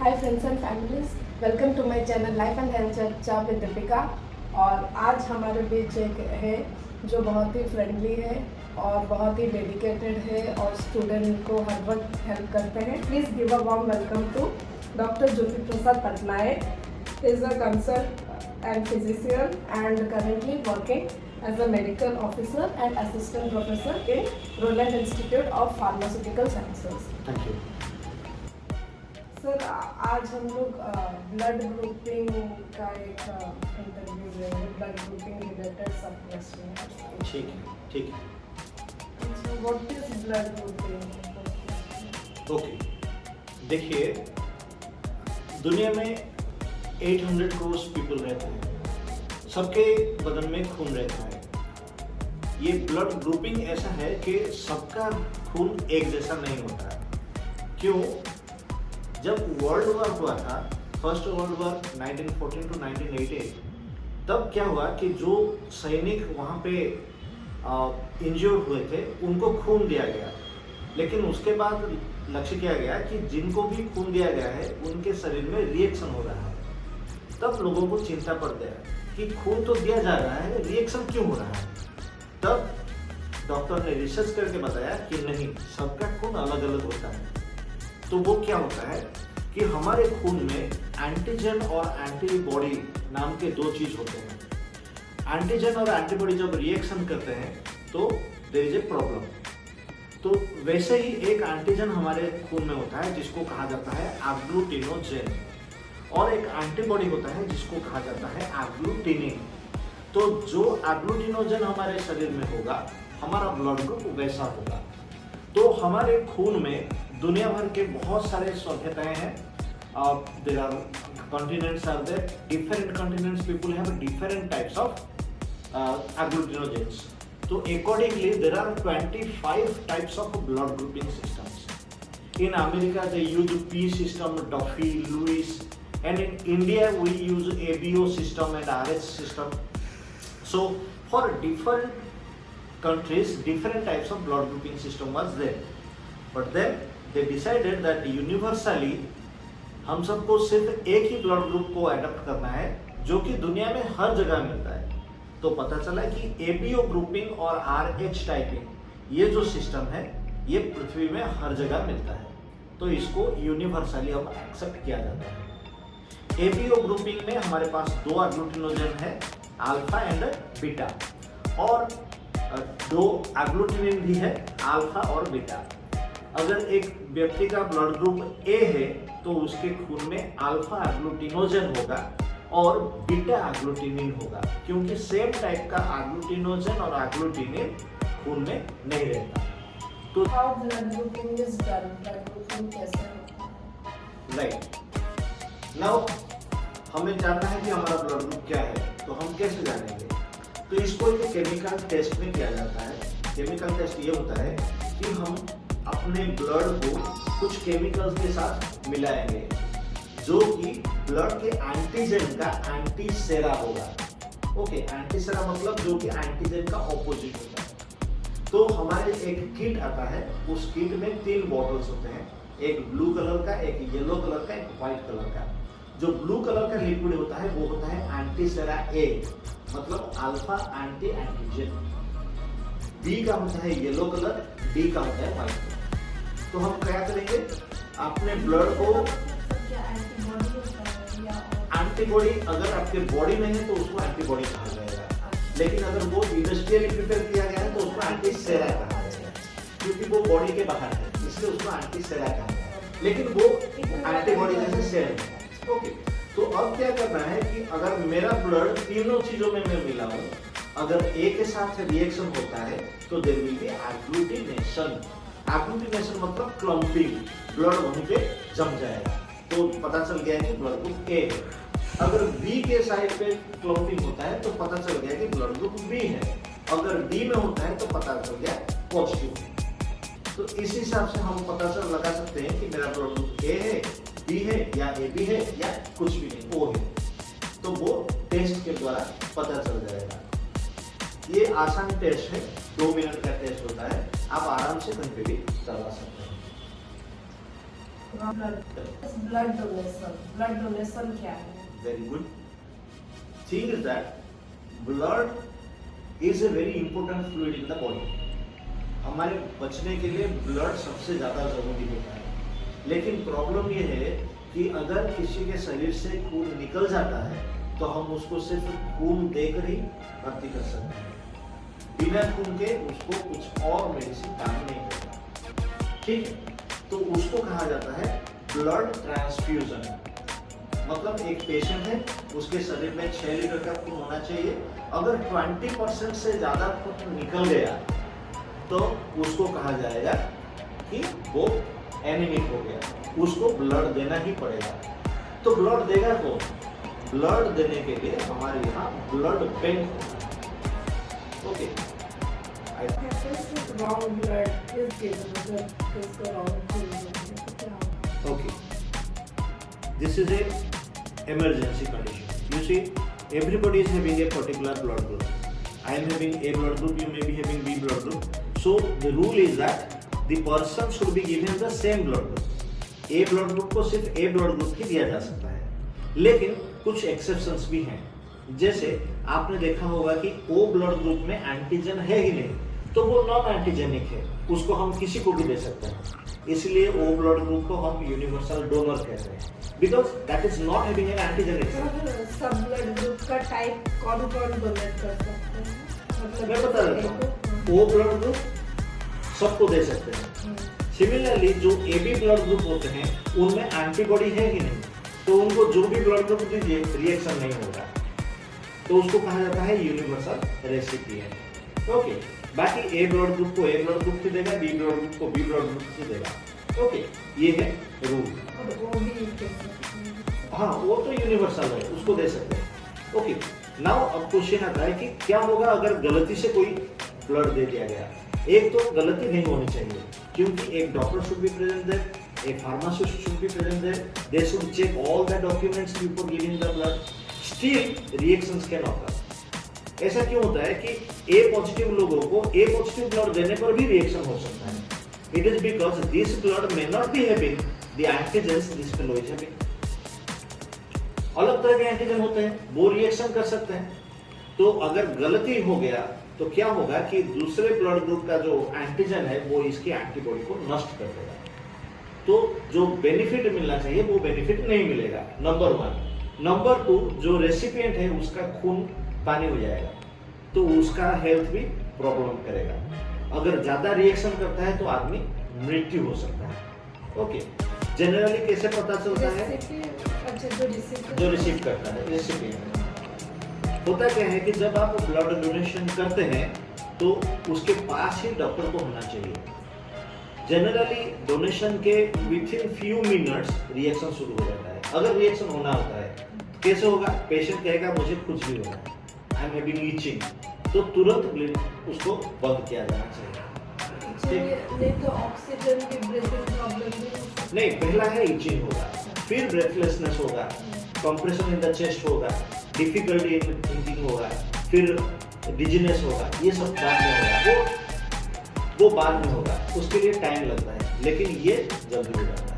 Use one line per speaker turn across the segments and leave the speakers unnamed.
Hi friends and families, welcome to my channel life and health चर्चा with Deepika. और आज हमारे बीच एक है जो बहुत ही फ्रेंडली है और बहुत ही डेडिकेटेड है और स्टूडेंट को हर वक्त हेल्प करते हैं। Please give a warm welcome to doctor Jyoti Prasad Patnaik. Is a consultant and physician and currently working as a medical officer and assistant professor in Roland Institute of Pharmaceutical Sciences.
Thank you.
Sir, आज हम लोग blood grouping का एक interview लेंगे, blood grouping related सब question.
ठीक है, ठीक है।
What is blood grouping?
Okay, देखिए, दुनिया में 800 करोड़ पीपल रहते हैं, सबके बदन में खून रहता है। ये ब्लड ग्रुपिंग ऐसा है कि सबका खून एक जैसा नहीं होता है। क्यों? जब वर्ल्ड वॉर हुआ था, फर्स्ट वर्ल्ड वॉर 1914 टू 1918, तब क्या हुआ कि जो सैनिक वहाँ पे इंजर्ड हुए थे उनको खून दिया गया, लेकिन उसके बाद लक्ष्य किया गया कि जिनको भी खून दिया गया है उनके शरीर में रिएक्शन हो रहा है। तब लोगों को चिंता पड़ गया कि खून तो दिया जा रहा है, रिएक्शन क्यों हो रहा है। तब डॉक्टर ने रिसर्च करके बताया कि नहीं, सबका खून अलग अलग होता है। तो वो क्या होता है कि हमारे खून में एंटीजन और एंटीबॉडी नाम के दो चीज होते हैं। एंटीजन और एंटीबॉडी जब रिएक्शन करते हैं तो देयर इज ए प्रॉब्लम। तो वैसे ही एक एंटीजन हमारे खून में होता है जिसको कहा जाता है एग्लूटिनोजेन, और एक एंटीबॉडी होता है जिसको कहा जाता है एग्लूटिनिन। तो जो एग्लूटिनोजेन हमारे शरीर में होगा, हमारा ब्लड ग्रुप वैसा होगा। तो हमारे खून में दुनिया भर के बहुत सारे सभ्यताएं हैं। There are continents are there, different continents people have different types of agglutinogens. तो accordingly there are 25 types of blood grouping systems. In America they use P system, Duffy, Lewis, and in India we use ABO system and RH system. So for different countries different types of blood grouping system was there, but then they decided that universally हम सबको सिर्फ एक ही blood group को adopt करना है जो कि दुनिया में हर जगह मिलता है। तो पता चला कि एबीओ ग्रुपिंग और आरएच टाइपिंग ये जो सिस्टम है ये पृथ्वी में हर जगह मिलता है, तो इसको यूनिवर्सली अब एक्सेप्ट किया जाता है। एबीओ ग्रुपिंग में हमारे पास दो एग्लूटिनोजेन है, अल्फा एंड बीटा, और दो एग्लूटिनिन भी है, अल्फा और बीटा। अगर एक व्यक्ति का ब्लड ग्रुप ए है तो उसके खून में अल्फा एग्लूटिनोजेन होगा और बीटा एग्लूटिनिन होगा, क्योंकि सेम टाइप का एग्लूटिनोजेन और एग्लूटिनिन खून में नहीं रहता। तो
how blood grouping is done? Blood grouping कैसे होता है?
राइट, नाउ हमें जानना है कि हमारा ब्लड ग्रुप क्या है, तो हम कैसे जानेंगे? तो इसको एक केमिकल टेस्ट में किया जाता है। केमिकल टेस्ट ये होता है कि हम अपने ब्लड को कुछ केमिकल्स के साथ मिलाएंगे जो कि ब्लड के एंटीजन का एंटीसेरा होगा। ओके, एंटीसेरा मतलब जो कि एंटीजन का ऑपोजिट होता है। तो हमारे एक किट आता है, उस किट में 3 बॉटल्स होते हैं, एक ब्लू कलर का, एक येलो कलर का, एक व्हाइट कलर का। जो ब्लू कलर का लिक्विड होता है वो होता है एंटीसेरा ए, मतलब अल्फा एंटी एंटीजन। बी का होता है येलो कलर, डी का होता है व्हाइट कलर। तो हम क्या करेंगे, अपने ब्लड को एंटीबॉडी, अगर आपके बॉडी में है तो उसको एंटीबॉडी कहा जाएगा, लेकिन अगर वो इंडस्ट्रियली प्रिपेयर किया गया है तो उसको एंटीसेरा कहा जाएगा, क्योंकि वो बॉडी के बाहर है इसलिए उसको एंटीसेरा कहा जाएगा, लेकिन वो एंटीबॉडी जैसे सेल है। ओके, तो अब क्या करना है कि अगर मेरा ब्लड तीनों चीजों में मैं मिला हूँ, अगर ए के साथ रिएक्शन होता है तो there will be agglutination. Agglutination मतलब क्लम्पिंग, ब्लड वहीं पे जम जाएगा, तो पता चल गया कि ब्लड ग्रुप ए है। अगर बी के साइड पे क्लम्पिंग होता है तो पता चल गया कि ब्लड ग्रुप बी है। अगर डी में होता है तो पता चल गया पॉजिटिव। तो इस हिसाब से हम पता चल लगा सकते हैं कि मेरा ब्लड ग्रुप ए है, बी है या ए बी है या कुछ भी नहीं, ओ है। तो वो टेस्ट के द्वारा पता चल जाएगा। ये आसान टेस्ट है, 2 मिनट का टेस्ट होता है, आप आराम से कहीं पे भी करवा सकते हैं।
ब्लड डोनेशन क्या है?
Very good. Thing is that blood is a very important fluid in the body. हमारे बचने के लिए ब्लड सबसे ज़्यादा ज़रूरी होता है, लेकिन प्रॉब्लम ये है कि अगर किसी के शरीर से खून निकल जाता है तो हम उसको सिर्फ खून देकर ही भर्ती कर सकते हैं। बिना खून के उसको कुछ और मेडिसिन काम नहीं करता, ठीक है? तो उसको कहा जाता है ब्लड ट्रांसफ्यूजन। मतलब एक पेशेंट है, उसके शरीर में 6 लीटर का खून होना चाहिए। अगर 20% से ज़्यादा खून निकल गया तो उसको कहा जाएगा कि वो एनीमिक हो गया, उसको ब्लड देना ही पड़ेगा। तो ब्लड देगा कौन? ब्लड देने के लिए हमारे यहाँ ब्लड बैंक होता है। Okay,
wrong blood is given, मतलब किसको wrong खून देना है, क्या होगा?
okay. This is a emergency condition. You see, everybody is having a particular blood group. I am having A blood group, you may be having B blood group. So the rule is that the person should be given the same blood group. A blood group को सिर्फ A blood group ही दिया जा सकता है, लेकिन कुछ exceptions भी हैं। जैसे आपने देखा होगा कि O ब्लड ग्रुप में एंटीजन है ही नहीं, तो वो नॉन एंटीजेनिक है, उसको हम किसी को भी दे सकते हैं। इसलिए O ब्लड ग्रुप को हम यूनिवर्सल डोनर कहते हैं, because that is not having an antigenic.
सब ब्लड ग्रुप का टाइप कौन डोनेट कर सकते हैं? मतलब
मैं बता देता हूँ, O ब्लड ग्रुप सबको दे सकते हैं। सिमिलरली जो AB ब्लड ग्रुप होते हैं उनमें एंटीबॉडी है ही नहीं, तो उनको जो भी ब्लड ग्रुप दीजिए रिएक्शन नहीं होगा, तो उसको कहा जाता है यूनिवर्सल रेसिपिएंट। ओके, बाकी A ब्लड ग्रुप को A ब्लड ग्रुप ही देगा, B ब्लड ग्रुप को B ब्लड ग्रुप ही देगा। ओके, ये है रूल।
और वो भी दे सकते हैं।
हाँ, वो तो यूनिवर्सल है, उसको दे सकते हैं। ओके, नाउ अब क्वेश्चन आता है कि क्या होगा अगर गलती से कोई ब्लड दे दिया गया? एक तो गलती नहीं होनी चाहिए, क्योंकि एक doctor should be present there, a pharmacist should be present there, they should check all the documents before giving the blood, still reactions can occur। ऐसा क्यों होता है कि A पॉजिटिव लोगों को A पॉजिटिव ब्लड देने पर भी रिएक्शन हो सकता है? It is because this blood may not be having the antigens this fellow is having। अलग तरह के एंटीजन होते हैं, वो रिएक्शन कर सकते हैं। तो अगर गलती हो गया तो क्या होगा कि दूसरे ब्लड ग्रुप का जो एंटीजन है वो इसकी एंटीबॉडी को नष्ट कर देगा, तो जो बेनिफिट मिलना चाहिए वो बेनिफिट नहीं मिलेगा, नंबर 1। नंबर 2, जो रेसिपिएंट है उसका खून पानी हो जाएगा, तो उसका हेल्थ भी प्रॉब्लम करेगा। अगर ज्यादा रिएक्शन करता है तो आदमी मृत्यु हो सकता है। ओके, जनरली कैसे पता चलता है? जो रिसीव करता है, रेसिपिएंट। होता क्या है कि जब आप ब्लड डोनेशन करते हैं तो उसके पास ही डॉक्टर को होना चाहिए। जनरली डोनेशन के विथिन फ्यू मिनट्स रिएक्शन शुरू हो जाता है। अगर रिएक्शन होना होता है कैसे होगा? पेशेंट कहेगा मुझे कुछ भी होना है, आई एम हैविंग ईचिंग, तो तुरंत ब्लड उसको बंद किया जाना चाहिए।
नहीं तो ऑक्सीजन की ब्रीथिंग प्रॉब्लम भी
नहीं, पहला है ईचिंग होगा, फिर ब्रेथलेसनेस होगा, कंप्रेशन इन द चेस्ट होगा, डिफिकल्टी इन थिंकिंग होगा, फिर डिजीनेस होगा, ये सब बाद में होगा, वो बाद में होगा, उसके लिए टाइम लगता है, लेकिन ये जल्दी हो जाता है।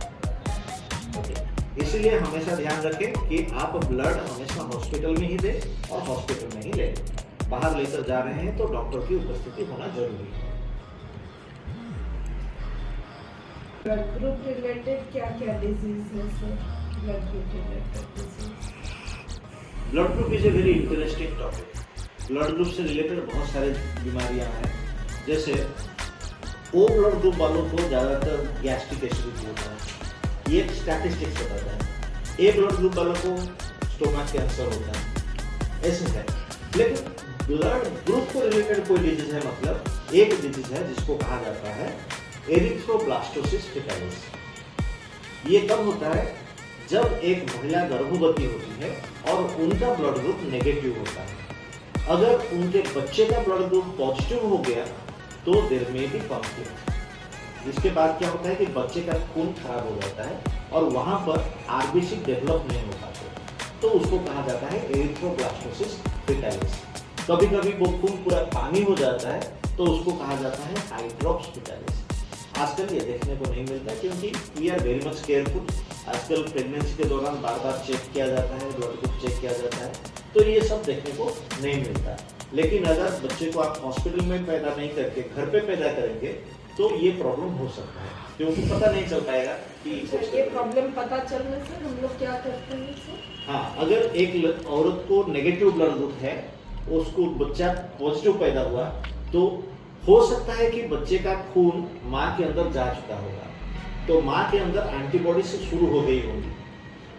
ओके, इसीलिए हमेशा ध्यान रखें कि आप ब्लड हमेशा हॉस्पिटल में ही दें और हॉस्पिटल में ही लें। बाहर लेकर जा रहे हैं तो डॉक्टर की उपस्थिति होना जरूरी है।
ब्लड ग्रुप रिलेटेड क्या क्या डिजीज है sir? Blood group related disease,
blood group is a very interesting topic. Blood group से रिलेटेड बहुत सारी बीमारियां हैं, जैसे O ब्लड ग्रुप वालों को ज़्यादातर गैस्ट्रिक एसिडिटी होता है, ये स्टैटिस्टिक्स बताता है। A ब्लड ग्रुप वालों को स्टोमक कैंसर होता है, ऐसे है। लेकिन ब्लड ग्रुप को रिलेटेड कोई डिजीज है, मतलब एक डिजीज है जिसको कहा जाता है एरिथ्रोब्लास्टोसिस फेटालिस। ये कब होता है? जब एक महिला गर्भवती होती है और उनका ब्लड ग्रुप नेगेटिव होता है। अगर उनके बच्चे का ब्लड ग्रुप पॉजिटिव हो गया तो देर में भी कॉन्फ्लिक्ट। इसके बाद क्या होता है कि बच्चे का खून खराब हो जाता है और वहां पर आरबीसी डेवलप नहीं हो पाते, तो उसको कहा जाता है एरिथ्रोब्लास्टोसिस फेटालिस। कभी कभी वो खून पूरा पानी हो जाता है तो उसको कहा जाता है हाइड्रोप्स फेटालिस। आजकल ये देखने को नहीं मिलता क्योंकि we are very much careful. आजकल प्रेगनेंसी के दौरान बार बार चेक किया जाता है, ब्लड ग्रुप चेक किया जाता है, तो ये सब देखने को नहीं मिलता। लेकिन अगर बच्चे को आप हॉस्पिटल में पैदा नहीं करके घर पे पैदा करेंगे तो ये प्रॉब्लम हो सकता है, क्योंकि पता नहीं चल पाएगा कि
ये प्रॉब्लम पता चलने से हम लोग क्या करते हैं सर?
हाँ, अगर एक औरत को नेगेटिव ब्लड ग्रुप है, उसको बच्चा पॉजिटिव पैदा हुआ, तो हो सकता है कि बच्चे का खून माँ के अंदर जा चुका होगा, तो माँ के अंदर एंटीबॉडी से शुरू हो गई होगी,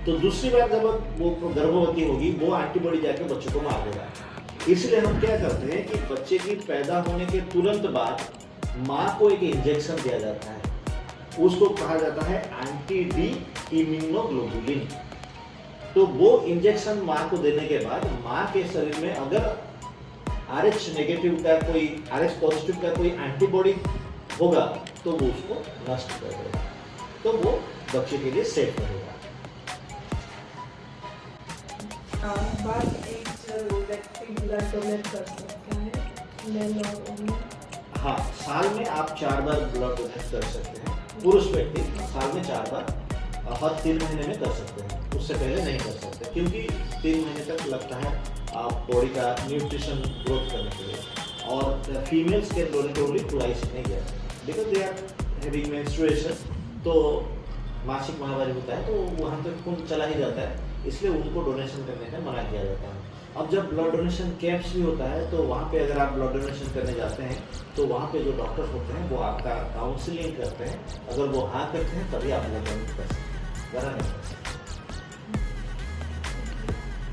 तो दूसरी बार जब वो गर्भवती होगी वो एंटीबॉडी जाके बच्चे को मार देगा। इसलिए हम क्या करते हैं कि बच्चे की पैदा होने के तुरंत बाद माँ को एक इंजेक्शन दिया जाता है, उसको कहा जाता है एंटी डी इम्यूनोग्लोबुलिन। तो वो इंजेक्शन माँ को देने के बाद माँ के शरीर में अगर RH नेगेटिव का कोई RH पॉजिटिव का कोई एंटीबॉडी होगा तो वो उसको नष्ट कर देगा, तो वो बच्चे के लिए सेफ रहेगा।
बात एक व्यक्ति ब्लड डोनेट कर सकता है मेल और वुमेन?
हाँ, साल में आप 4 बार ब्लड डोनेट कर सकते हैं। पुरुष व्यक्ति साल में 4 बार हर 3 महीने में कर सकते हैं, उससे पहले नहीं कर सकते, क्योंकि 3 महीने तक लगता है आप बॉडी का न्यूट्रिशन ग्रोथ करने के लिए। और females can donate only twice in a year because they are having menstruation, तो मासिक महावारी होता है तो वहाँ तक खून चला ही जाता है, इसलिए उनको डोनेशन करने का मना किया जाता है। अब जब ब्लड डोनेशन कैंप्स भी होता है तो वहाँ पे अगर आप ब्लड डोनेशन करने जाते हैं तो वहाँ पे जो डॉक्टर्स होते हैं वो आपका काउंसलिंग करते हैं, अगर वो हाँ करते हैं तभी आप ब्लड डोनेट कर सकते हैं, वरना नहीं कर सकते।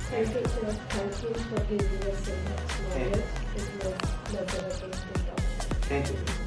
Thank you, sir. Thank you for giving us so much knowledge. It was pleasure to talk.
Thank you.